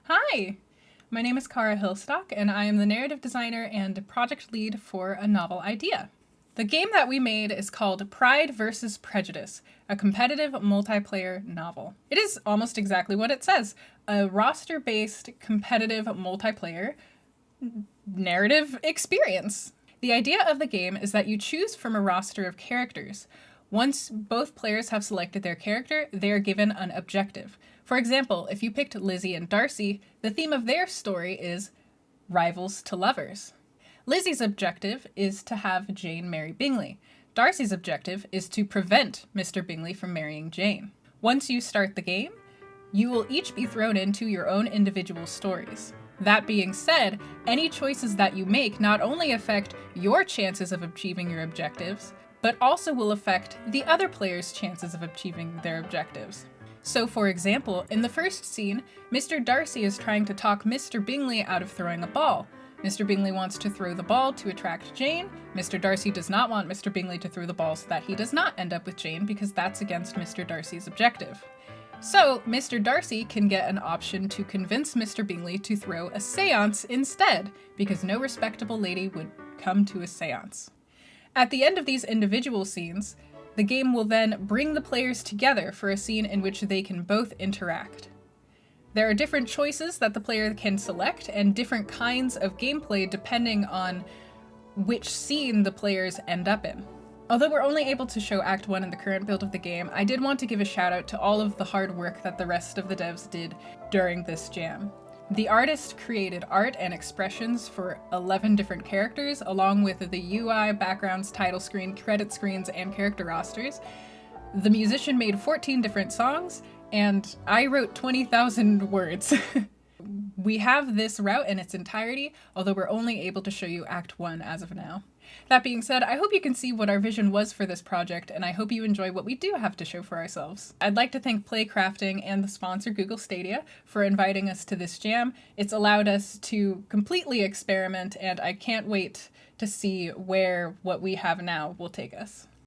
Hi! My name is Cara Hillstock, and I am the narrative designer and project lead for a novel idea. The game that we made is called Pride vs. Prejudice, a competitive multiplayer novel. It is almost exactly what it says, a roster-based competitive multiplayer narrative experience. The idea of the game is that you choose from a roster of characters. Once both players have selected their character, they are given an objective. For example, if you picked Lizzie and Darcy, the theme of their story is rivals to lovers. Lizzie's objective is to have Jane marry Bingley. Darcy's objective is to prevent Mr. Bingley from marrying Jane. Once you start the game, you will each be thrown into your own individual stories. That being said, any choices that you make not only affect your chances of achieving your objectives, but also will affect the other player's chances of achieving their objectives. So for example, in the first scene, Mr. Darcy is trying to talk Mr. Bingley out of throwing a ball. Mr. Bingley wants to throw the ball to attract Jane. Mr. Darcy does not want Mr. Bingley to throw the ball so that he does not end up with Jane because that's against Mr. Darcy's objective. So, Mr. Darcy can get an option to convince Mr. Bingley to throw a seance instead, because no respectable lady would come to a seance. At the end of these individual scenes, the game will then bring the players together for a scene in which they can both interact. There are different choices that the player can select and different kinds of gameplay depending on which scene the players end up in. Although we're only able to show Act 1 in the current build of the game, I did want to give a shout out to all of the hard work that the rest of the devs did during this jam. The artist created art and expressions for 11 different characters, along with the UI, backgrounds, title screen, credit screens, and character rosters. The musician made 14 different songs, and I wrote 20,000 words. We have this route in its entirety, although we're only able to show you Act 1 as of now. That being said, I hope you can see what our vision was for this project, and I hope you enjoy what we do have to show for ourselves. I'd like to thank Playcrafting and the sponsor Google Stadia for inviting us to this jam. It's allowed us to completely experiment, and I can't wait to see where what we have now will take us.